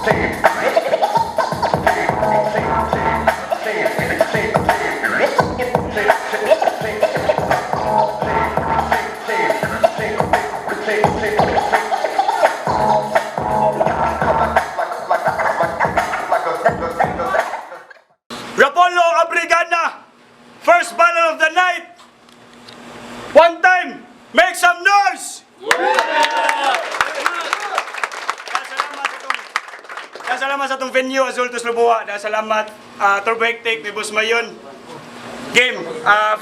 Rapolo Abrigana, first battle of the night. One time, make some noise! Salamat sa itong venue, Azul Tuslubuha. Salamat, Turbo Hectic, ni Boss Mayon. Game,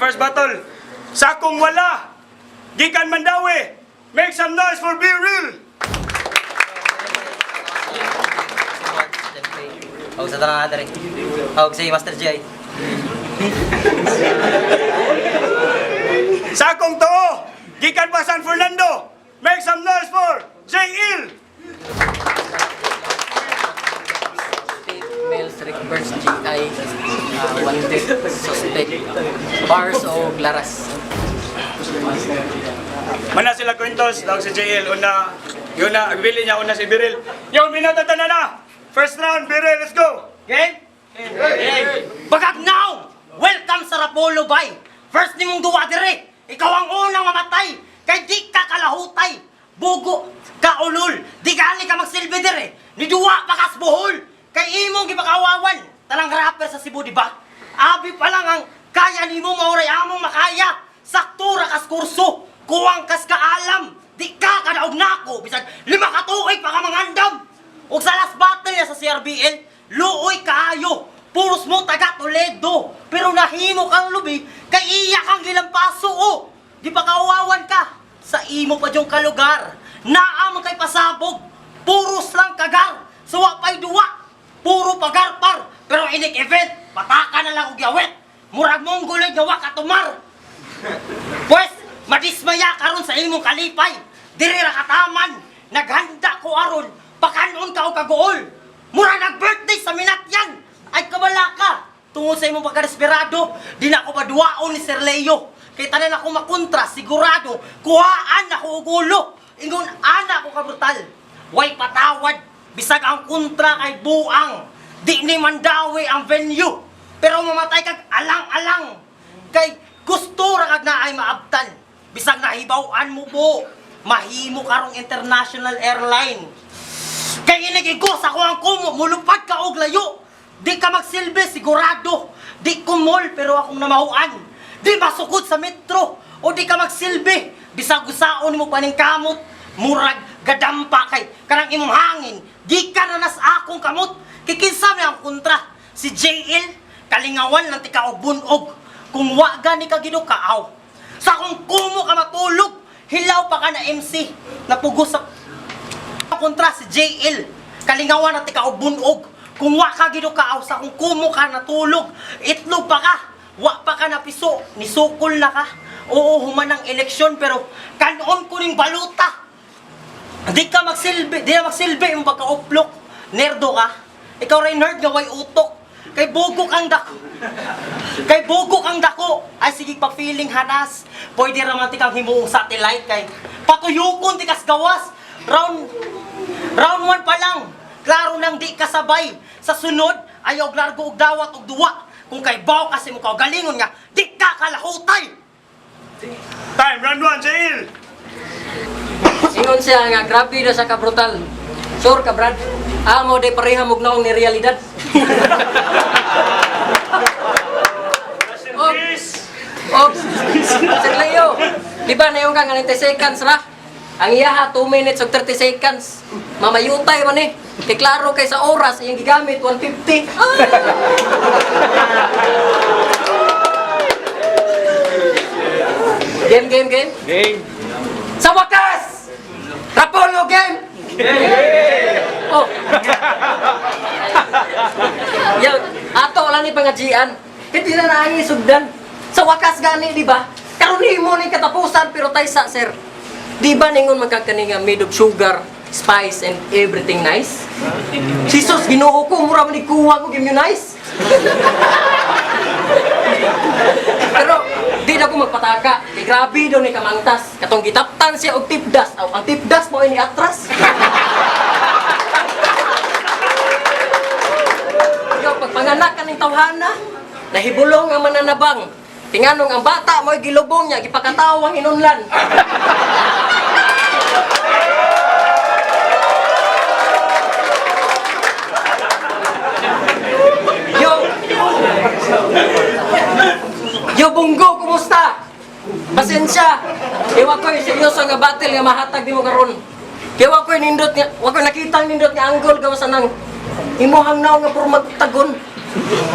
first battle. Sakong wala, Gikan Mandawi, make some noise for Be Real! Huwag sa tanang natin rin. Huwag si Master G ay. Sakong Too, Gikan pa San Fernando, make some noise for J.Il! Males reverse GI, wanted, suspect, bars o glaras. Mana sila Quintos, tawag si J.Il, una, yun na, agbili niya, una si Biril. Yung minatatan na! First round, Biril, let's go! Okay? Bagag now! Welcome sa Rapolo Bay! First ni mong duwa dire! Ikaw ang unang mamatay! Kay di ka kalahutay! Bugo ka ulul! Di gani ka magsilbi dire! Ni duwa pakas buhol! Kay imong gipakawawan! Talang rapper sa Cebu, di ba? Abi pa lang ang kaya ni mo mauray among makaya! Saktura kas kurso! Kuwang kas kaalam! Di ka kadaog nako! Bisag 5 katuig pa ka mangandam! Ug sa last battle niya sa CRBL, luoy kaayo, puros mo taga Toledo, pero nahimo kang lubi, kay iya kang gilampaso o. Di ba kauwawan ka? Sa imo pa diyong kalugar, naamang kay pasabog, puros lang kagar, suwa pa'y duwa, puro pagarpar, pero inik event, pataka na lang og yawet, murag mong guloy gawa katumar. Pues, madismaya karon sa imong kalipay, diri ra kataman, naghanda ko aron, pakanon ka o kagool! Mura nag-birthday sa minatyan! Ay kabala ka! Tungod sa imong pagka-desperado, di na ako maduwaon ni Sir Leo. Kay tanan ako makontra, sigurado, kuhaan ako ugulo. Ingon, ana ako kabrutal. Way patawad, bisag ang kontra kay buang. Di ni mandawi ang venue. Pero mamatay kag alang-alang. Kay gusto ra kag na ay maabtan. Bisag nahibaw-an mo po. Mahimo karong international airline. Kaya inigigos ako ang kumo, mulupad ka og layo. Di ka magsilbi, sigurado. Di kumol, pero akong namahuan. Di masukod sa metro, o di ka magsilbi. Bisag usaon mo paning kamot, murag gadampa kay kanang imong hangin. Di ka nanas akong kamot. Kikinsa mi ang kontra. Si J.Il, kalingawan ng tika og bunog. Kung waga ni ka ginukaaw. Sa kung kumo ka matulog, hilaw pa ka na MC. Napugos sa kontra si J.Il, kalingawan at ikaw bunog. Kung wa ka ginukaaw sa kung kumo ka natulog, itlog pa ka, wa pa ka napiso, nisukol na ka. Oo, human ang eleksyon, pero kanon ko ning baluta. Di ka magsilbi, di na magsilbi yung pagka-uplok. Nerdo ka, ikaw rin nerd nga way utok. Kay bugok ang dako. Kay bugok ang dako. Ay sige pa feeling hanas. Pwede romantic ang himuong satellite kay patuyukon tikas gawas. Round 1 pa lang, klaro nang di kasabay. Sa sunod, ayaw largo og dawat og duwa. Kung kay baw kasi mo ka galingon nga, di ka kalahutay. Time, round 1, J.Il! Ingon siya nga, grabe na sa kabrutal. Sure ka, Brad? Amo de pareha mong naong ni realidad. Sir Leo, di ba na yung kang 90 seconds ra? Ang iyaha 2 minutes ug 30 seconds. Mamayutay man eh. Kay klaro kay sa oras iyang gigamit 150. Game. Game! Sa wakas! Rapolo game! Oh. Yo, ato lang ni pangajian. Kaya na naangi sugdan. Sa wakas gani, di ba? Karon mo ni katapusan pero tay sa sir. Di ba ningon magkakani nga made of sugar, spice and everything nice? Jesus, Ginoo ko mura man ikuha ko game nice. Pero di na ko magpataka. Kay grabe daw ni kamangtas. Katong gitaptan siya og tipdas. Ang tipdas mo ini atras. ning tawhana. Nahibulong ang mananabang. Tinganong ang bata mo'y gilubong niya, gipakatawa ang hinunlan. Yo Bunggo, kumusta? Pasensya. Iwa ko yung seryoso nga battle nga mahatag di mo karon. Kaya wa ko nindot nga, wa ko nakita ang nindot nga anggol gawas nang imuhang naw nga puro magtagon.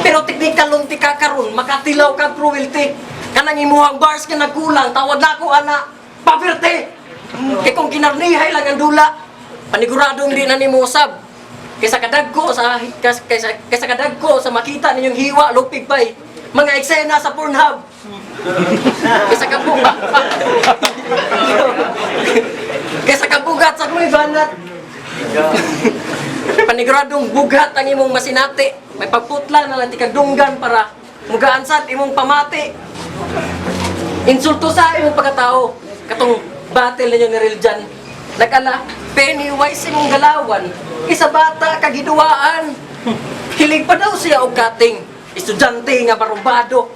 Pero technical lunti ka karon, makatilaw ka cruelty. Kanang imuhang bars ka nagkulang, tawad na ako ana, paberte. Kaya kung kinarnihay lang ang dula, paniguradong di na nimo usab. Kaysa kadagko sa makita ninyong hiwa, lupig pa'y mga eksena sa Pornhub. Kaysa kabugat sa kuy banat. Paniguradong bugat ang imong masinati. May pagputla na lang tikagdunggan para mugaan sad imong pamati. Insulto sa imong pagkatao. Katong battle ninyo ni Riljan. Nagala, Pennywise imong galawan. Isa bata kagiduaan. Hilig pa daw siya og kating. Estudyante nga barumbado.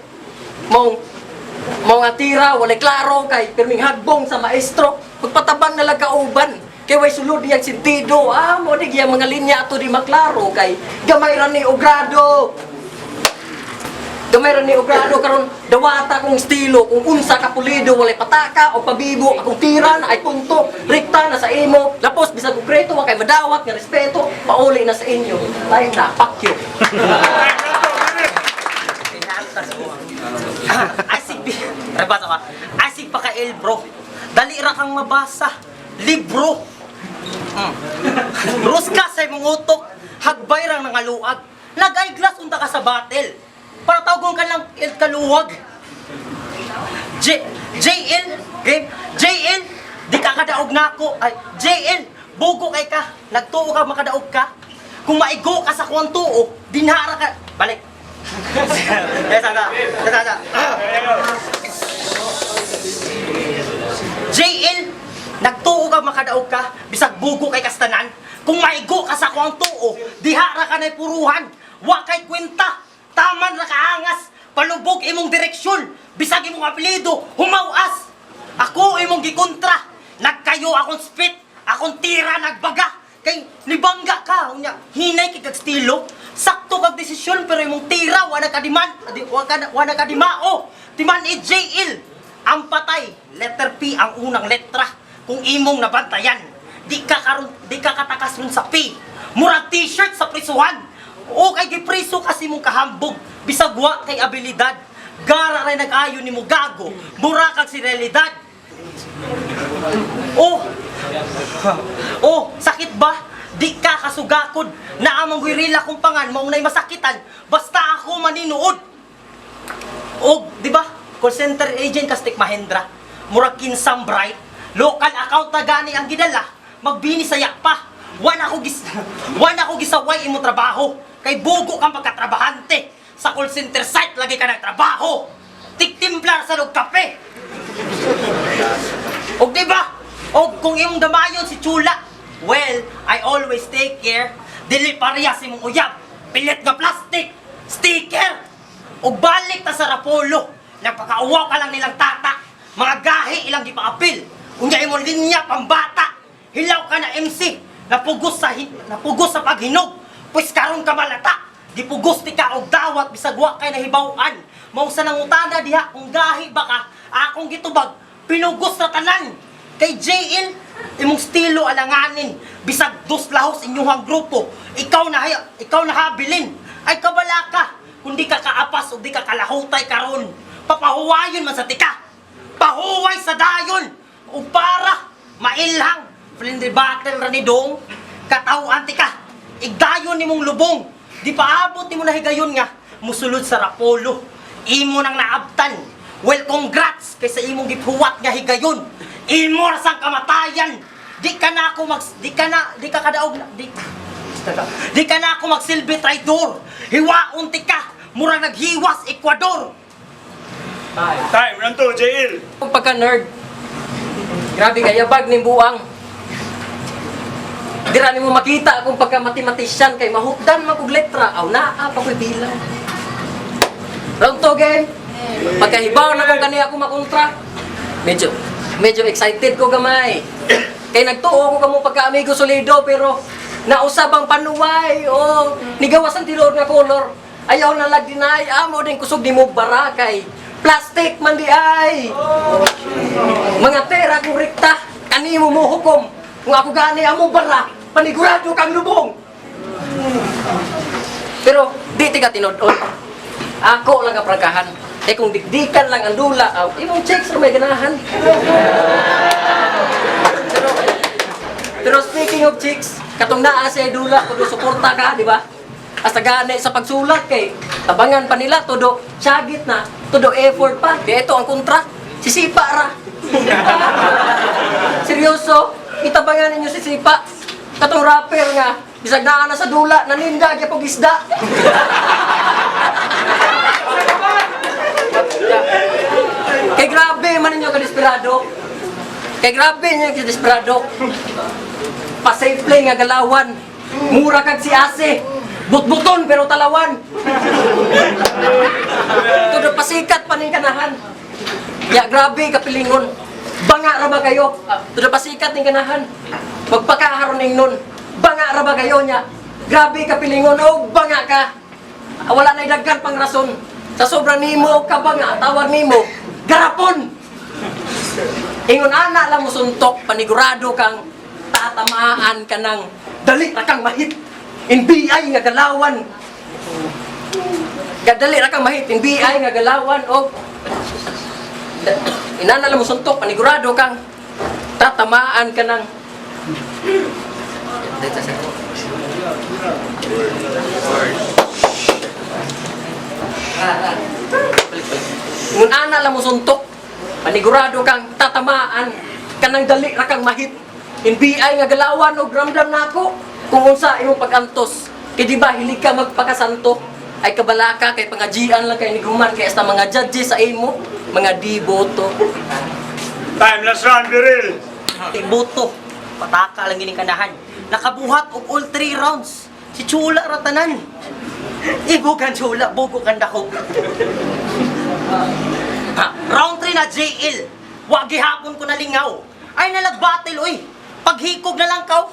Mao nga tira, walay klaro kay pirming hagbong sa maestro. Pagpatabang na lang kauban. Kay way sulod yang sentido. Mo di yang mga linya ato di maklaro kay gamay ra ni og grado. Gamay ra ni og grado karon dawata kong estilo kung unsa ka pulido walay pataka o pabibo akong tira na ay punto rekta na sa imo lapos bisag konkreto wa kay madawat nga respeto pauli na sa inyo lain na pakyo. Asig pa ka el bro. Dali ra kang mabasa. Libro. Ruska sa imong utok. Hagbay rang nangaluag. Nag-eyeglass unta ka sa battle. Para tawgon ka lang el kaluwag. JL, game. JL, di ka kadaog nako. Ay, JL, bugo kay ka. Nagtuo ka makadaog ka. Kung maigo ka sa kuwang tuo, dinhara ka. Balik. JL, nagtuo ka makadaog ka, bisag bugo kay kastanan. Kung maigo ka sa kuwang tuo, dihara ka na'y puruhan. Wa kay kwenta, taman ra kaangas, palubog imong direksyon, bisag imong apelido, humawas. Ako imong gikontra, nagkayo akong spit, akong tira nagbaga. Kay libangga ka, unya hinay kay kag estilo. Sakto kag desisyon pero imong tira wa nagkadimao. Timan i JL. Ang patay, letter P ang unang letra. Kung imong nabantayan, di ka katakas ron sa P. Murag t-shirt sa prisuhan. O kay gipriso kasi mong kahambog. Bisag wa kay abilidad. Gara ray nag-ayo nimo gago. Mura kag si realidad. Sakit ba? Di ka kasugakod na amang guirila kung pangan maong na'y masakitan basta ako maninuod. Di ba? Call center agent Kastik Mahendra, murag kinsang bright, local account na gani ang gidala, magbini sa yakpa. Wan ako gisaway imo trabaho, kay bugo kang pagkatrabahante. Sa call center site lagi ka nagtrabaho. Tiktimplar sa log kape. Di ba? Kung imong damayon si Chula, well, I always take care. Dili parehas imong uyab, pilit nga plastic, sticker. Balik ta sa Rapolo, nagpakauwaw ka lang nilang tata. Mga gahi ilang gipaapil. Unya imong linya pambata. Hilaw ka na MC, napugos sa paghinog. Pues karon ka malata, gipugos ti ka og dawat bisag wa kay nahibaw-an. Mao sa nangutana diha kung gahi ba ka, akong gitubag, pinugos na tanan. Kay JL, imong estilo alanganin, bisag dos lahos inyong grupo. Ikaw na habilin. Ay kabala ka, kung di ka kaapas o di ka kalahutay karon. Papahuwayon man sa tika. Pahuway sa dayon. O para mailhang friendly battle ra ni dong. Katawhan tika. Igdayon nimong lubong. Di paabot nimo nahigayon nga musulod sa Rapolo. Imo nang naabtan. Well, congrats kay sa imong gipuwat nga higayon. Imo ra sang kamatayan. Di ka na ako magsilbi traidor. Hiwaon ti ka, mura naghiwas Ecuador. Time, round 2, JL. Kung pagka-nerd, grabe kaya bag ni buang. Dira nimo makita kung pagka-mathematician kay mahukdan magug letra, aw naa pa ko'y bilang. Round 2 game. Pagkahibaw na kung kani ako makontra. Medyo excited ko gamay. Kay nagtuo ko kamo pagka-amigo solido pero nausab ang panuway o nigawasan tinuod nga color. Ayaw na lag dinay amo din kusog di mo barakay. Plastic man di ay. Mga tera kung rekta kanimo mo hukom. Kung ako gani amo bara panigurado kang lubong. Pero di tiga tinod-on. Ako lang kaprangkahan. Eh kung dikdikan lang ang dula, imong checks may ganahan. Pero speaking of chicks, katong naa sa dula, kudo suporta ka, di ba? Hasta gani sa pagsulat kay tabangan pa nila, todo syagit na, todo effort pa. Kaya ito ang kontra, sisipa ra. Seryoso, itabangan ninyo sisipa. Katong rapper nga, bisag naa na sa dula, naninda kaya pag isda. Kay grabe man ninyo kadesperado. Kay grabe ninyo kadesperado. Pa-safe play nga galawan. Mura kag si Ase. Butbuton pero talawan. Todo pasikat pa ning kanahan. Ya grabe kapilingon. Banga ra ba kayo? Todo pasikat ning kanahan. Magpakaharon ning nun. Banga ra ba kayo nya? Grabe kapilingon og banga ka. Wala na daghan pang rason. Sa sobrang nimo ka banga tawag nimo garapon. Ingon ana lang mo suntok panigurado kang tatamaan ka ng dali ra kang mahit. NBI nga galawan. Gadali ra kang mahit NBI nga galawan og inana lang mo suntok panigurado kang tatamaan ka ng Ngun ana lang mo suntok, panigurado kang tatamaan, kanang dali ra kang mahit. NBI nga galawan og ramdam nako kung unsa imong pag-antos. Kay di ba hilig ka magpakasanto? Ay kabalaka kay pangajian lang kay niguman kay hasta mga judges sa imo, mga diboto. Time, last round, Biril. Tiboto. Pataka lang gining kanahan. Nakabuhat og all 3 rounds. Si Chula ratanan. Ibugan Chula, bugo kan dako. Round 3 na JL. Wa gihapon ko nalingaw. Ay nalagbattle oy. Paghikog na lang kaw.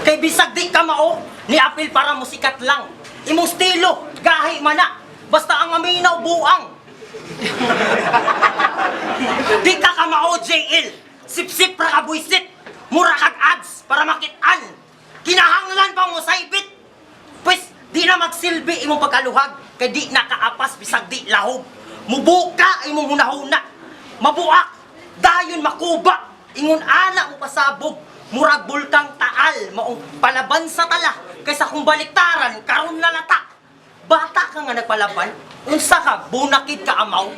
Kay bisag di ka mao, ni apil para musikat lang. Imong estilo, gahi man na. Basta ang aminaw buang. Di ka ka mao JL. Sip-sip ra ka buisit. Mura kag ads para makitaan. Kinahanglan pa mo saibit. Pues di na magsilbi imong pagkaluhag kay di nakaapas bisag di lahog. Mubuka imong hunahuna. Mabuak dayon makuba ingon ana mo pasabog. Murag bulkang taal maong palaban sa tala kaysa kung baliktaran karon na lata. Bata ka nga nagpalaban, unsa ka bunakid ka amaw.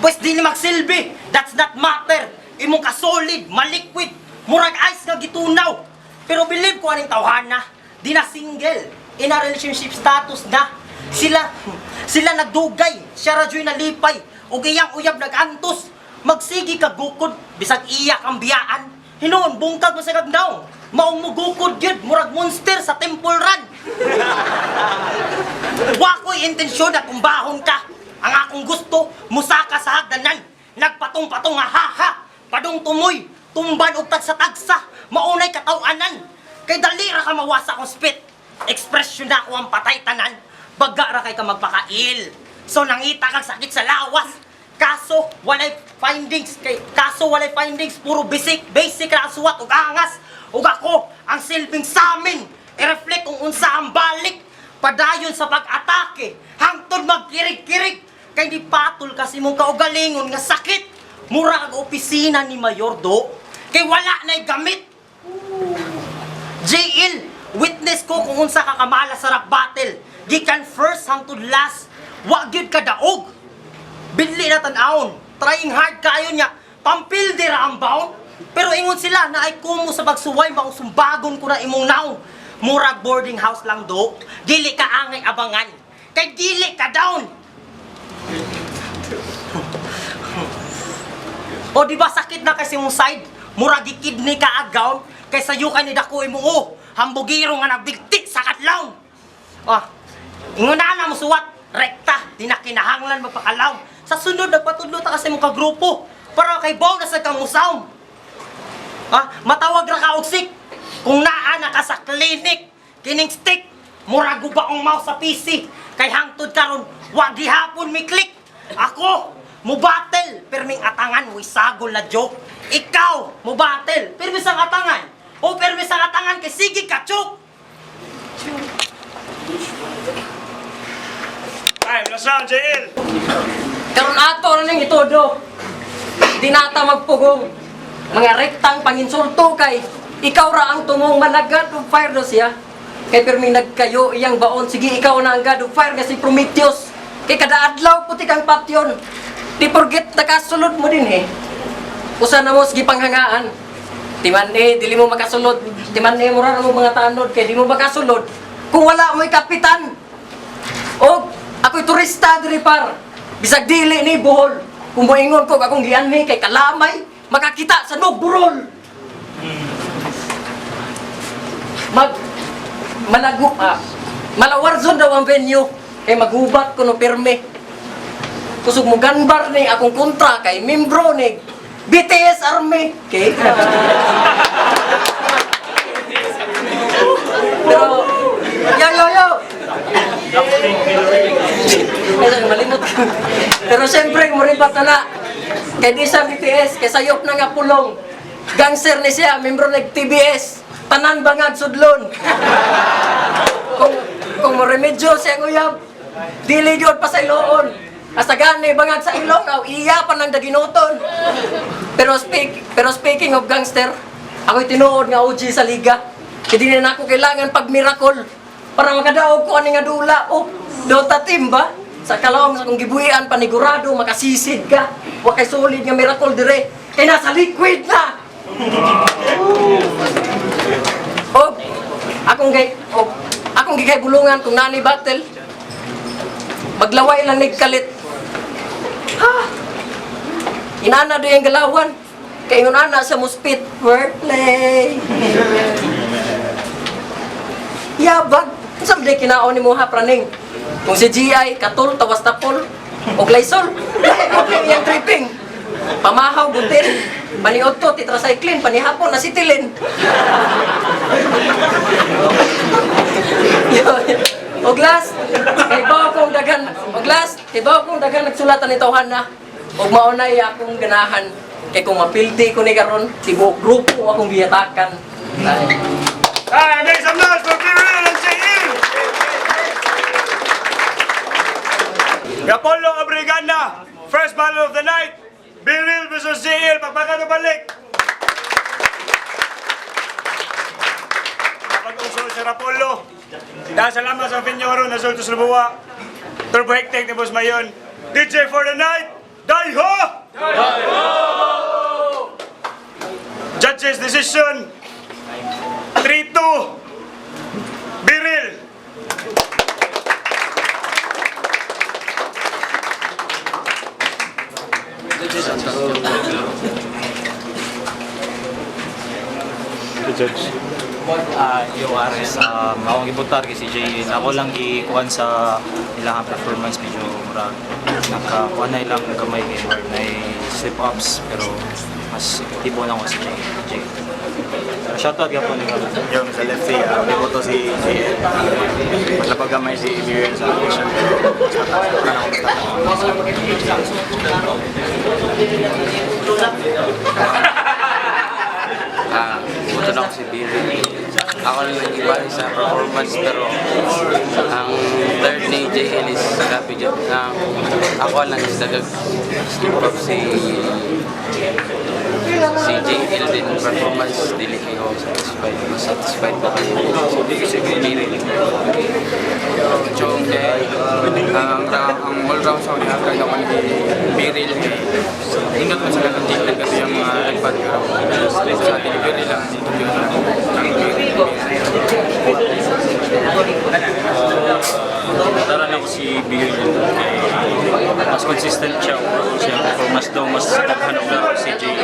Pues di ni magsilbi, that's not matter. Imong ka solid, maliquid, murag ice nga gitunaw. Pero believe ko aning tawhana, di na single, in a relationship status na. Sila nagdugay, siya radyo'y nalipay, ug iyang uyab nagantos. Magsigi ka gukod, bisag iyak ang biyaan. Hinoon, bungkag mo sa kagnaw. Maong mugukod gyud, murag monster sa Temple Run. Wako'y intensyon na kumbahon ka. Ang akong gusto, musaka sa hagdanan. Nagpatong-patong nga ha-ha. Padong tumoy, tumban og tagsa-tagsa. Maunay katawanan. Kay dali ra ka mawasa kong spit. Ekspresyon na ako ang patay tanan. Baga ra kay ka magpakail. So nangita kag sakit sa lawas. Kaso walay findings. Puro basic ra suwat ug angas. Ug ako ang silbing samin. I-reflect kung unsa ang balik. Padayon sa pag-atake. Hangtod magkirig-kirig. Kay di patol kasi mong kaugalingon nga sakit. Mura ang opisina ni Mayor Do. Kay wala na'y gamit. JL, witness ko kung unsa ka kamala sa rap battle. Gikan first hangtod last. Wa gyud ka daog. Bidli na tan-aon. Trying hard kayo niya. Pampilde ra ang bound. Pero ingon sila na ay kumo sa pagsuway maong sumbagon ko na imong naong. Murag boarding house lang do. Dili ka angay abangan. Kay dili ka down. O di ba sakit na kasi mong side? Murag gikidney ka agaw. Kay sayo ka ni dako imo hambugiro nga nagbigti sa katlaw. Inguna na mo suwat, rekta, di na kinahanglan magpakalaw. Sa sunod, nagpatudlo ta kasi mong kagrupo. Para kay Baw na sa kang musaw. Matawag ra ka og sik. Kung naa na ka sa klinik, kining stick, murago ba ang mouse sa PC? Kay hangtod karon, wag gihapon mi click. Ako, mo battle, perming atangan, mo isagol na joke. Ikaw, mo battle, permis ang atangan. O permis ang atangan kay sige ka chok. Time, last round, JL. Karon ato na ning itodo. Di nata magpugong. Mga rektang panginsulto kay ikaw ra ang tumong malagad og fire do siya. Kay perming nagkayo iyang baon, sige ikaw na ang god of fire nga si Prometheus. Kay kada adlaw puti kang patyon. Di forget nakasulod mo din Usa na mo sige panghangaan. Timan dili mo makasulod. Timan mura mo mga tanod kay di mo makasulod. Kung wala mo'y kapitan. O ako'y turista diri par. Bisag dili ni Bohol. Kung moingon ko akong gianmi kay kalamay, makakita sa Nogburol. Malawarzon daw ang venue. Kay maghubat ko no pirme. Kusog mo ganbar ni akong kontra kay membro ni BTS Army. Okay? Pero, yo! Ay, malimot. Pero siyempre, muribat na. Kay di sa BTS, kay sayop na nga pulong. Gangster ni siya, membro ng TBS. Tanan bangag sudlon. Kung moremedyo siya nguyab, dili yun pa sa iloon. Hasta gani bangag sa ilong, iya pa ng daginoton. Pero speaking of gangster, ako'y tinuod nga OG sa liga. Kaya di na ako kailangan pag miracle para makadaog ko ani nga dula. Dota team ba? Sa kalawang sa kong gibuhian, panigurado, makasisid ka. Wa kay solid nga miracle dire. Kay nasa liquid na! Akong gigay bulungan kung nani battle. Maglaway lang nigkalit. Inana do yung galawan. Kaya yung ana sa muspit. Wordplay. Yabag. Sabi kinaon ni mo ha praning. Kung si GI, katul, tawas tapol, o glaysol. Okay, yung tripping. Pamahaw, butin. Paniod to, tetracycline. Panihapon, nasitilin. Oglas, kay bawa kong dagan. Oglas, kay bawa kong dagan nagsulatan ni Tawhan na. Og maunay akong ganahan. Kay kung mapilti ko ni karon, tibuok grupo akong biyatakan. Hey, make some noise for Biril and JL. Apollo Abrigana, first battle of the night. Biril versus JL, pagpaka na balik. Pag-usol si Rapollo. Dahil salamat sa Pinyoro na Sultos Lubuwa. Turbo Hectic ni Boss Mayon. DJ for the night, Daiho! Daiho! Judges decision, 3-2, Biril. Yung Ares, akong ibutar kay si Jay. Ako lang ikuan sa ilang performance medyo mura. Nakakuan na ilang gamay kay Lord na slip-ups pero mas epektibo lang ako si Jay. Shoutout ka po nila. Yung sa left si pivoto si maglapagamay si Biril sa action. Buto na ako si Biril. Ako lang nag-ibali sa performance pero ang third ni JL is grabe dyan. Ako lang is nag-slip up si JL din performance dili ko satisfied ba kayo si Biril. Chong kay ang all-round sound na kaya naman ni Biril ingat mo sa kanang kasi yung iPad ko sa delivery lang ang Biril. Nataran ako si Biril kay mas consistent siya overall siya performance daw mas taghanap na si Jay.